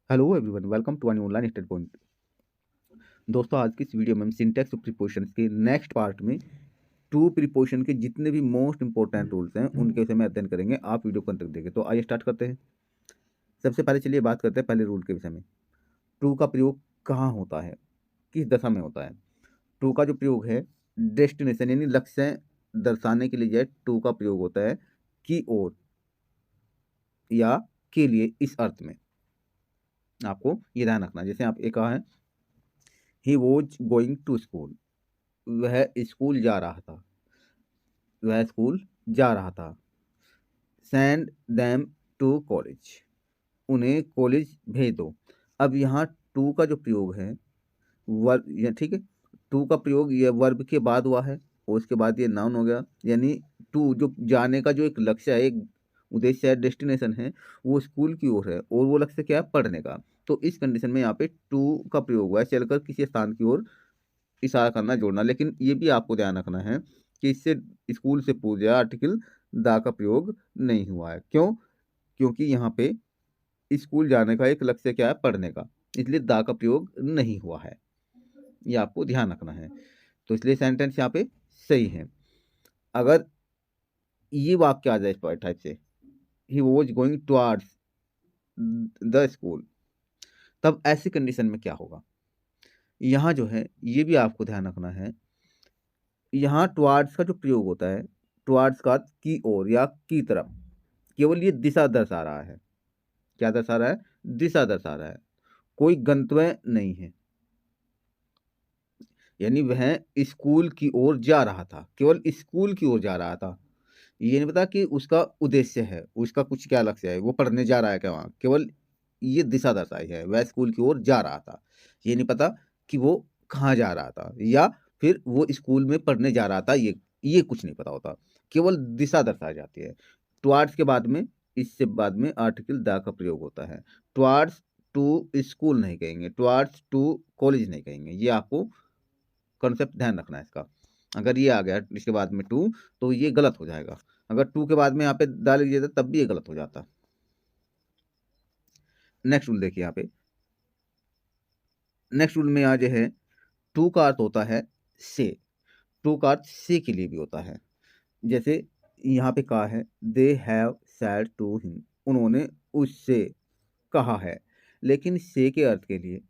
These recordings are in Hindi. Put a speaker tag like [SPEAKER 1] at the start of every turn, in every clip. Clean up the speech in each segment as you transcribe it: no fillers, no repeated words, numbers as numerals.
[SPEAKER 1] Hello everyone, welcome to one online study point. दोस्तों, आज की इस वीडियो में हम सिंटैक्स ऑफ प्रीपोजिशंस के नेक्स्ट पार्ट में टू प्रीपोजिशन के जितने भी मोस्ट इंपॉर्टेंट रूल्स हैं उनके विषय में अध्ययन करेंगे। आप वीडियो को अंत तक देखें। तो आइए स्टार्ट करते हैं। सबसे पहले चलिए बात करते हैं पहले रूल के विषय में। टू का प्रयोग कहाँ होता है, किस दशा में होता है। टू का जो प्रयोग है डेस्टिनेशन यानी लक्ष्य दर्शाने के लिए जो है टू का प्रयोग होता है की ओर या के लिए, इस अर्थ में। आपको ये ध्यान रखना है। जैसे आप एक कहा है he was going to school, वह स्कूल जा रहा था, वह स्कूल जा रहा था। सेंड देम टू कॉलेज, उन्हें कॉलेज भेज दो। अब यहाँ टू का जो प्रयोग है वर्ब, ठीक है, टू का प्रयोग ये वर्ब के बाद हुआ है और उसके बाद ये नाउन हो गया। यानी टू जो जाने का जो एक लक्ष्य है, एक उद्देश्य है, डेस्टिनेशन है, वो स्कूल की ओर है और वो लक्ष्य क्या है, पढ़ने का। तो इस कंडीशन में यहाँ पे टू का प्रयोग हुआ है, चलकर किसी स्थान की ओर इशारा करना, जोड़ना। लेकिन ये भी आपको ध्यान रखना है कि इससे स्कूल से पूर्व या आर्टिकल दा का प्रयोग नहीं हुआ है। क्यों? क्योंकि यहाँ पे स्कूल जाने का एक लक्ष्य क्या है, पढ़ने का, इसलिए दा का प्रयोग नहीं हुआ है। ये आपको ध्यान रखना है। तो इसलिए सेंटेंस यहाँ पे सही है। अगर ये वाक्य आ जाए इस टाइप से, ही was going towards the school, तब ऐसी कंडीशन में क्या होगा, यहाँ जो है ये भी आपको ध्यान रखना है। यहाँ टुवर्ड्स का जो प्रयोग होता है, टुवर्ड्स का की ओर या की तरफ, केवल ये दिशा दर्शा रहा है। क्या दर्शा रहा है? दिशा दर्शा रहा है, कोई गंतव्य नहीं है। यानी वह स्कूल की ओर जा रहा था, केवल स्कूल की ओर जा रहा था। ये नहीं पता कि उसका उद्देश्य है, उसका कुछ क्या लक्ष्य है, वो पढ़ने जा रहा है क्या वहाँ, केवल ये दिशा दर्शाई है, वह स्कूल की ओर जा रहा था। ये नहीं पता कि वो कहाँ जा रहा था या फिर वो स्कूल में पढ़ने जा रहा था, ये कुछ नहीं पता होता, केवल दिशा दर्शाई जाती है। टुवर्ड्स के बाद में, इससे बाद में आर्टिकल दा का प्रयोग होता है। टुवर्ड्स टू स्कूल नहीं कहेंगे, टुवर्ड्स टू कॉलेज नहीं कहेंगे। ये आपको कॉन्सेप्ट ध्यान रखना है इसका। अगर ये आ गया इसके बाद में टू, तो ये गलत हो जाएगा। अगर टू के बाद में यहाँ पे डाल लीजिए तब भी ये गलत हो जाता। नेक्स्ट रूल देखिए यहाँ पे। नेक्स्ट रूल में आज है टू का अर्थ होता है से। टू का अर्थ से के लिए भी होता है। जैसे यहाँ पे कहा है they have said to him, उन्होंने उससे कहा है। लेकिन से के अर्थ के लिए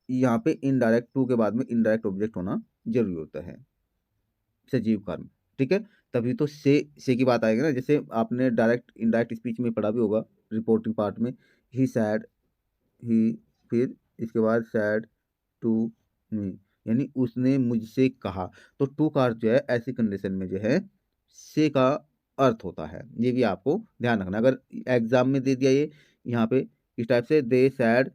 [SPEAKER 1] यहाँ पे इनडायरेक्ट, टू के बाद में इनडायरेक्ट ऑब्जेक्ट होना जरूरी होता है, सजीव कर्म। ठीक है, तभी तो से की बात आएगी ना। जैसे आपने डायरेक्ट इनडायरेक्ट स्पीच में पढ़ा भी होगा, रिपोर्टिंग पार्ट में, ही सैड, ही, फिर इसके बाद सैड टू मी, यानी उसने मुझसे कहा। तो टू का अर्थ जो है ऐसी कंडीशन में जो है से का अर्थ होता है। ये भी आपको ध्यान रखना। अगर एग्जाम में दे दिया ये यहाँ पे इस टाइप से, दे सैड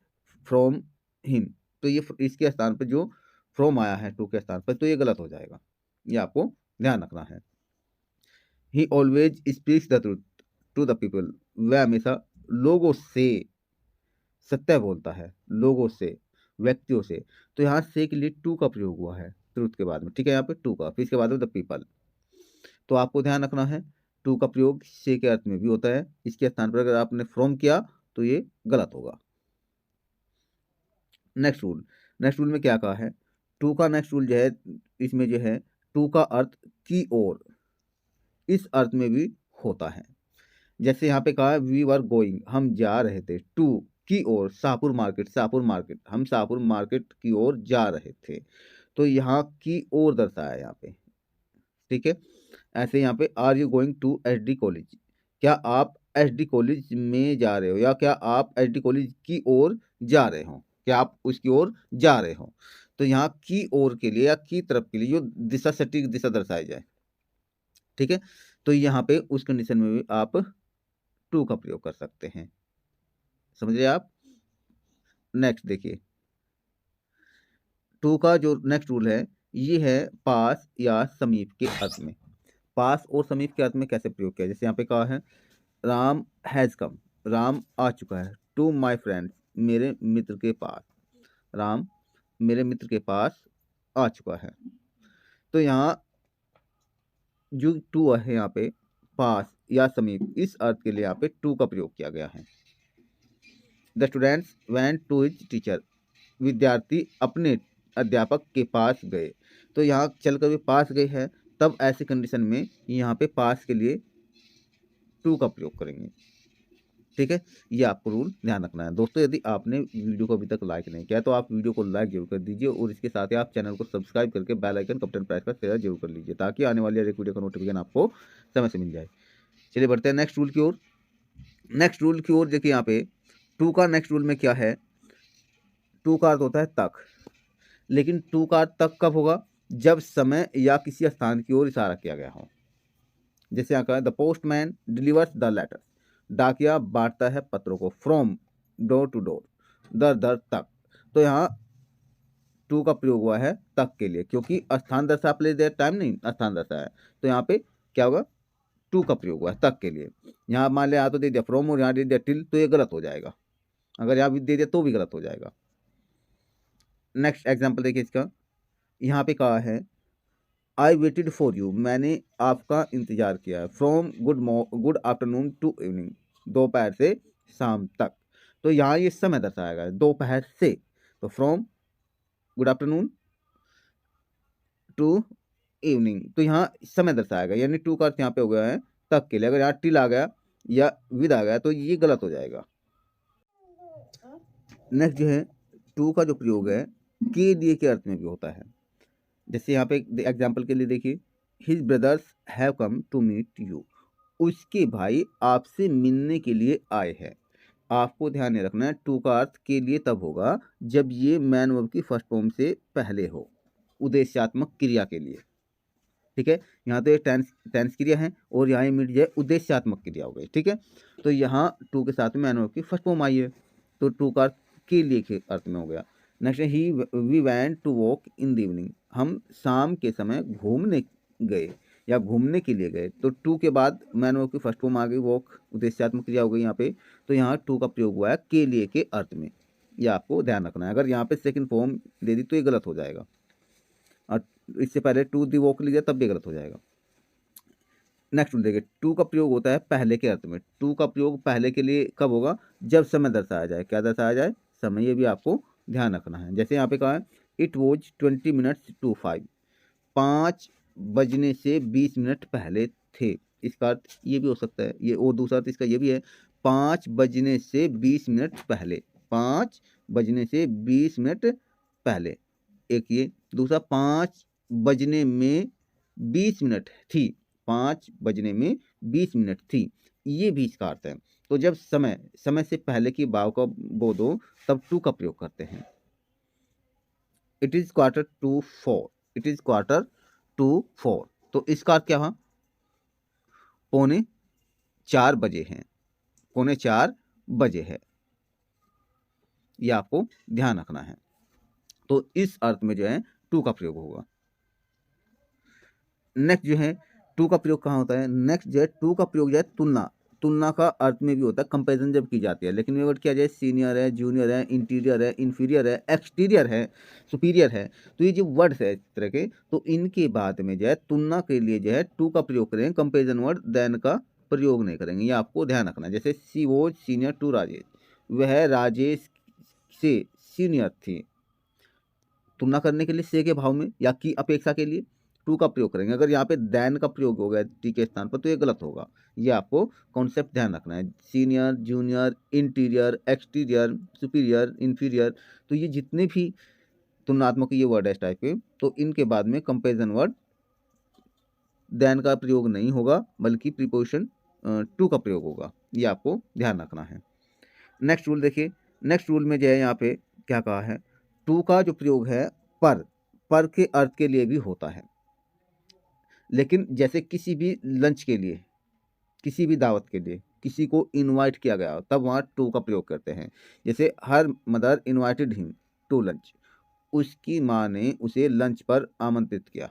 [SPEAKER 1] फ्रॉम हिम, तो ये इसके स्थान पे जो फ्रॉम आया है टू के स्थान पर, तो ये गलत हो जाएगा। ये आपको ध्यान रखना है। He always speaks the truth to the people, वह हमेशा लोगों से सत्य बोलता है, लोगों से, व्यक्तियों से। तो यहाँ से के लिए टू का प्रयोग हुआ है ट्रूथ के बाद में। ठीक है, यहाँ पे टू का, फिर इसके बाद में द पीपल। तो आपको ध्यान रखना है टू का प्रयोग से के अर्थ में भी होता है। इसके स्थान पर अगर आपने फ्रॉम किया तो ये गलत होगा। नेक्स्ट रूल, नेक्स्ट रूल में क्या कहा है, टू का नेक्स्ट रूल जो है, इसमें जो है टू का अर्थ की ओर, इस अर्थ में भी होता है। जैसे यहाँ पे कहा है वी वर गोइंग, हम जा रहे थे, टू की ओर शाहपुर मार्केट, शाहपुर मार्केट, हम शाहपुर मार्केट की ओर जा रहे थे। तो यहाँ की ओर दर्शाया है यहाँ पे। ठीक है, ऐसे यहाँ पे are you going to S D college, क्या आप एस डी कॉलेज में जा रहे हो, या क्या आप एस डी कॉलेज की ओर जा रहे हो, क्या आप उसकी ओर जा रहे हो। तो यहाँ की ओर के लिए या की तरफ के लिए जो दिशा, सटीक दिशा दर्शाई जाए। ठीक है, तो यहाँ पे उस कंडीशन में भी आप टू का प्रयोग कर सकते हैं। समझ रहे आप? नेक्स्ट देखिए, टू का जो नेक्स्ट रूल है ये है पास या समीप के अर्थ में। पास और समीप के अर्थ में कैसे प्रयोग किया? जैसे यहाँ पे कहा है राम हैज कम, राम आ चुका है, टू माई फ्रेंड्स, मेरे मित्र के पास, राम मेरे मित्र के पास आ चुका है। तो यहाँ जो टू है यहाँ पे पास या समीप, इस अर्थ के लिए यहाँ पे टू का प्रयोग किया गया है। The students went to his teacher, विद्यार्थी अपने अध्यापक के पास गए। तो यहाँ चलकर भी पास गए हैं, तब ऐसी कंडीशन में यहाँ पे पास के लिए टू का प्रयोग करेंगे। ठीक है, ये आपको रूल ध्यान रखना है। दोस्तों यदि आपने वीडियो को अभी तक लाइक नहीं किया तो आप वीडियो को लाइक जरूर कर दीजिए और इसके साथ ही आप चैनल को सब्सक्राइब करके बेल आइकन का बटन प्रेस कर शेयर जरूर कर लीजिए, ताकि आने वाली हर एक वीडियो का नोटिफिकेशन आपको समय से मिल जाए। चलिए बढ़ते हैं नेक्स्ट रूल की ओर। नेक्स्ट रूल की ओर देखिए, यहाँ पे टू का नेक्स्ट रूल में क्या है, टू का अर्थ होता है तक, लेकिन टू का अर्थ तक कब होगा, जब समय या किसी स्थान की ओर इशारा किया गया हो। जैसे यहाँ का the postman delivers the letter, डाकिया बांटता है पत्रों को, फ्रॉम डोर टू डोर, दर दर तक। तो यहाँ टू का प्रयोग हुआ है तक के लिए, क्योंकि स्थान दर्शा प्लेस देयर टाइम नहीं, स्थान दर्शा है, तो यहाँ पे क्या होगा, टू का प्रयोग हुआ है तक के लिए। यहाँ मान लिया यहाँ तो दे दिया फ्रॉम और यहाँ दे दिया टिल, तो ये गलत हो जाएगा। अगर यहाँ भी दे दिया तो भी गलत हो जाएगा। नेक्स्ट एग्जाम्पल देखिए इसका, यहाँ पे कहा है आई वेटेड फॉर यू, मैंने आपका इंतजार किया है, from good afternoon to evening, दोपहर से शाम तक। तो यहाँ ये समय दर्शाया गया दोपहर से, तो from good afternoon to evening, तो यहाँ समय दर्शाया गया, यानी टू का अर्थ यहाँ पे हो गया है तक के लिए। अगर यहाँ टिल आ गया या विद आ गया तो ये गलत हो जाएगा। नेक्स्ट जो है टू का जो प्रयोग है के लिए के अर्थ में भी होता है। जैसे यहाँ पे एग्जाम्पल के लिए देखिए, his brothers have come to meet you, उसके भाई आपसे मिलने के लिए आए हैं। आपको ध्यान में रखना है टू का अर्थ के लिए तब होगा जब ये मैन वर्ब की फर्स्ट फॉर्म से पहले हो, उद्देश्यात्मक क्रिया के लिए। ठीक है, यहाँ तो ये टेंस क्रिया है और यहाँ मिट जाए उद्देश्यात्मक क्रिया हो गई। ठीक है, तो यहाँ टू के साथ में मैन वर्ब की फर्स्ट फॉर्म आई है, तो टू का अर्थ के लिए के अर्थ में हो गया। नेक्स्ट है ही we went to walk in the evening, हम शाम के समय घूमने गए या घूमने के लिए गए। तो टू के बाद मैन वर्ब की फर्स्ट फॉर्म आ गई, वॉक उद्देश्यात्मक क्रिया हो गई यहाँ पे, तो यहाँ टू का प्रयोग हुआ है के लिए के अर्थ में। यह आपको ध्यान रखना है। अगर यहाँ पे सेकंड फॉर्म दे दी तो ये गलत हो जाएगा, और इससे पहले टू दी वॉक लिया तब भी गलत हो जाएगा। नेक्स्ट देखिए, टू का प्रयोग होता है पहले के अर्थ में। टू का प्रयोग पहले के लिए कब होगा, जब समय दर्शाया जाए। क्या दर्शाया जाए, समय, ये भी आपको ध्यान रखना है। जैसे यहाँ पे कहा है इट वॉज 20 मिनट्स टू 5, 5 बजने से 20 मिनट पहले थे। इसका अर्थ ये भी हो सकता है, ये और दूसरा अर्थ इसका ये भी है, 5 बजने से 20 मिनट पहले, 5 बजने से 20 मिनट पहले। एक ये दूसरा, 5 बजने में 20 मिनट थी, 5 बजने में 20 मिनट थी, ये भी इसका अर्थ है। तो जब समय से पहले की भाव का बोध हो तब टू का प्रयोग करते हैं। It is quarter to 4, it is quarter to 4, तो इसका अर्थ क्या हुआ, पौने 4 बजे हैं, पौने 4 बजे है। ये आपको ध्यान रखना है। तो इस अर्थ में जो है टू का प्रयोग होगा। नेक्स्ट जो है टू का प्रयोग कहाँ होता है, नेक्स्ट जो है टू का प्रयोग जो है तुलना, तुलना का अर्थ में भी होता है, कंपैरिजन जब की जाती है। लेकिन वर्ड किया जाए सीनियर है, जूनियर है, इंटीरियर है, इन्फीरियर है, एक्सटीरियर है, सुपीरियर है, तो ये जो वर्ड्स है इस तरह के, तो इनके बाद में जो है तुलना के लिए जो है टू का प्रयोग करेंगे, कंपैरिजन वर्ड देन का प्रयोग नहीं करेंगे। ये आपको ध्यान रखना है। जैसे सी वॉज सीनियर टू राजेश, वह राजेश से सीनियर थी। तुलना करने के लिए से के भाव में या की अपेक्षा के लिए टू का प्रयोग करेंगे। अगर यहाँ पे देन का प्रयोग हो गया टी के स्थान पर तो ये गलत होगा। ये आपको कॉन्सेप्ट ध्यान रखना है। Senior, junior, interior, exterior, superior, inferior, तो ये जितने भी तुलनात्मक ये वर्ड है इस टाइप के, तो इनके बाद में कंपेरिजन वर्ड देन का प्रयोग नहीं होगा, बल्कि प्रीपोजिशन टू का प्रयोग होगा। ये आपको ध्यान रखना है। नेक्स्ट रूल देखिए, नेक्स्ट रूल में जो है यहाँ पे क्या कहा है, टू का जो प्रयोग है पर के अर्थ के लिए भी होता है। लेकिन जैसे किसी भी लंच के लिए, किसी भी दावत के लिए किसी को इनवाइट किया गया तब वहाँ टू का प्रयोग करते हैं। जैसे her mother invited him to lunch, उसकी माँ ने उसे लंच पर आमंत्रित किया।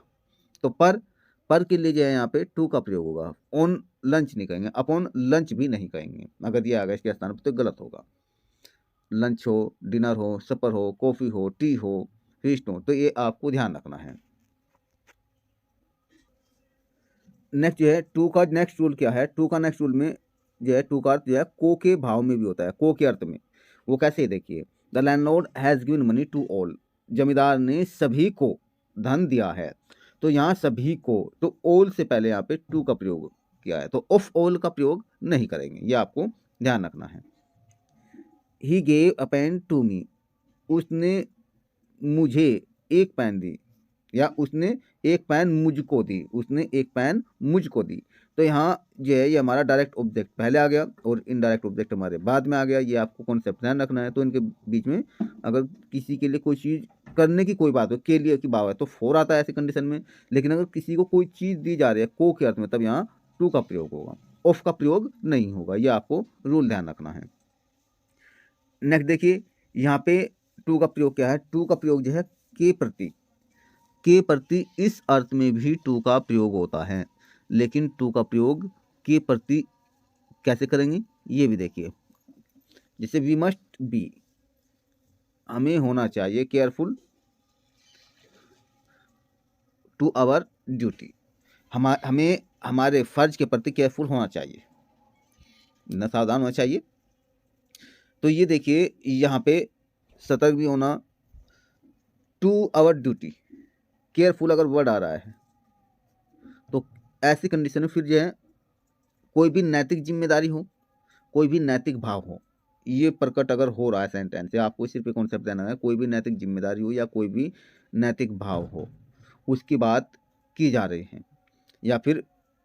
[SPEAKER 1] तो पर के लिए जो है यहाँ पे टू का प्रयोग होगा। ऑन लंच नहीं कहेंगे, अपॉन लंच भी नहीं कहेंगे। अगर ये आ गया इसके स्थान पर तो गलत होगा। लंच हो, डिनर हो, सपर हो, कॉफ़ी हो, टी हो, फीस्ट हो, तो ये आपको ध्यान रखना है। नेक्स्ट जो है टू का नेक्स्ट रूल क्या है, टू का नेक्स्ट रूल में जो है टू का अर्थ जो है को के भाव में भी होता है, को के अर्थ में। वो कैसे देखिए, the landlord has given money to all, जमींदार ने सभी को धन दिया है। तो यहाँ सभी को, तो ऑल से पहले यहाँ पे टू का प्रयोग किया है, तो ऑफ ऑल का प्रयोग नहीं करेंगे, ये आपको ध्यान रखना है। He gave a pen to me, उसने मुझे एक पेन दी, या उसने एक पेन मुझको दी, उसने एक पेन मुझको दी। तो यहाँ जो है ये हमारा डायरेक्ट ऑब्जेक्ट पहले आ गया और इनडायरेक्ट ऑब्जेक्ट हमारे बाद में आ गया, ये आपको कॉन्सेप्ट ध्यान रखना है। तो इनके बीच में अगर किसी के लिए कोई चीज़ करने की कोई बात हो, के लिए की बात है, तो फोर आता है ऐसी कंडीशन में। लेकिन अगर किसी को कोई चीज़ दी जा रही है को के अर्थ में, तब यहाँ टू का प्रयोग होगा, ऑफ का प्रयोग नहीं होगा, ये आपको रूल ध्यान रखना है। नेक्स्ट देखिए, यहाँ पे टू का प्रयोग क्या है, टू का प्रयोग जो है के प्रति, के प्रति इस अर्थ में भी टू का प्रयोग होता है। लेकिन टू का प्रयोग के प्रति कैसे करेंगे ये भी देखिए, जैसे वी मस्ट बी, हमें होना चाहिए केयरफुल टू आवर ड्यूटी, हमें हमारे फर्ज के प्रति केयरफुल होना चाहिए, न सावधान होना चाहिए। तो ये देखिए यहाँ पे सतर्क भी होना, टू आवर ड्यूटी, केयरफुल अगर वर्ड आ रहा है तो ऐसी कंडीशन में फिर जो है कोई भी नैतिक जिम्मेदारी हो, कोई भी नैतिक भाव हो, ये प्रकट अगर हो रहा है सेंटेंस से, आपको सिर्फ कॉन्सेप्ट देना है, कोई भी नैतिक जिम्मेदारी हो या कोई भी नैतिक भाव हो, उसकी बात की जा रही है, या फिर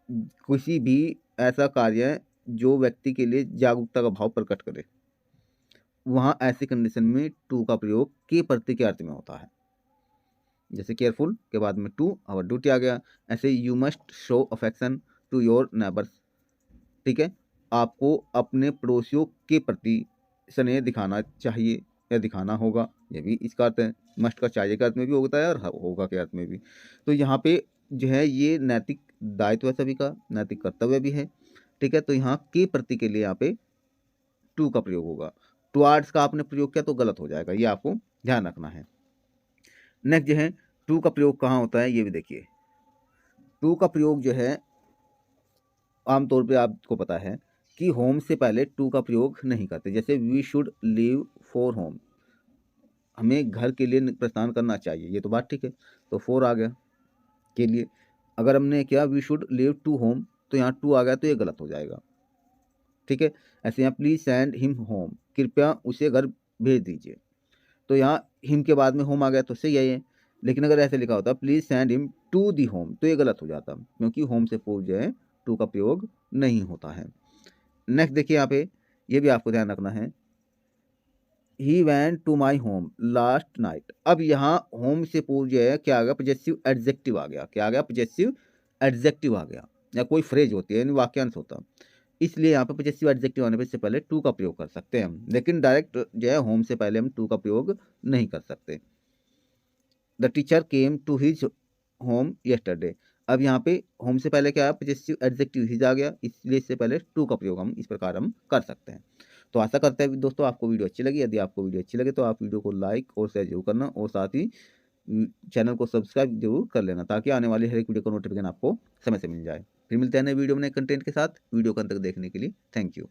[SPEAKER 1] किसी भी ऐसा कार्य है जो व्यक्ति के लिए जागरूकता का भाव प्रकट करे, वहाँ ऐसी कंडीशन में टू का प्रयोग के प्रति के अर्थ में होता है। जैसे केयरफुल के बाद में टू आवर ड्यूटी आ गया। ऐसे you must show affection to your neighbours, ठीक है, आपको अपने पड़ोसियों के प्रति स्नेह दिखाना चाहिए या दिखाना होगा, ये भी इसका अर्थ है। मस्ट का चाहिए के अर्थ में भी होता है और होगा के अर्थ में भी। तो यहाँ पे जो है ये नैतिक दायित्व है सभी का, नैतिक कर्तव्य भी है, ठीक है। तो यहाँ के प्रति के लिए यहाँ पे टू का प्रयोग होगा, टुवार्ड्स का आपने प्रयोग किया तो गलत हो जाएगा, ये आपको ध्यान रखना है। नेक्स्ट जो है टू का प्रयोग कहाँ होता है ये भी देखिए। टू का प्रयोग जो है आमतौर पे आपको पता है कि होम से पहले टू का प्रयोग नहीं करते। जैसे we should leave for home, हमें घर के लिए प्रस्थान करना चाहिए, ये तो बात ठीक है, तो फोर आ गया के लिए। अगर हमने क्या we should leave to home, तो यहाँ टू आ गया तो ये गलत हो जाएगा, ठीक है। ऐसे यहाँ प्लीज सेंड हिम होम, कृपया उसे घर भेज दीजिए, तो यहाँ हिम के बाद में होम आ गया तो सही है। लेकिन अगर ऐसे लिखा होता please send him to the home, तो ये गलत हो जाता, क्योंकि होम से पूर्व जो है टू का प्रयोग नहीं होता है। नेक्स्ट देखिए यहाँ पे, ये भी आपको ध्यान रखना है, he went to my home last night. अब यहाँ होम से पूर्व जो है क्या आ गया, पॉजेसिव एडजेक्टिव आ गया, क्या आ गया, पॉजेसिव एडजेक्टिव आ गया, या कोई फ्रेज होती है यानी वाक्यांश होता, इसलिए यहाँ पे पॉजेसिव एडजेक्टिव आने पर इससे पहले टू का प्रयोग कर सकते हैं हम, लेकिन डायरेक्ट जो है होम से पहले हम टू का प्रयोग नहीं कर सकते। The teacher came to his home yesterday, अब यहाँ पे होम से पहले क्या है, पॉजेसिव एडजेक्टिव हिज आ गया, इसलिए इससे पहले टू का प्रयोग हम इस प्रकार हम कर सकते हैं। तो आशा करते हैं दोस्तों आपको वीडियो अच्छी लगी। यदि आपको वीडियो अच्छी लगे तो आप वीडियो को लाइक और शेयर जरूर करना, और साथ ही चैनल को सब्सक्राइब जरूर कर लेना, ताकि आने वाली हर एक वीडियो का नोटिफिकेशन आपको समय से मिल जाए। फिर मिलते हैं नए वीडियो में नए कंटेंट के साथ। वीडियो को अंत तक देखने के लिए थैंक यू।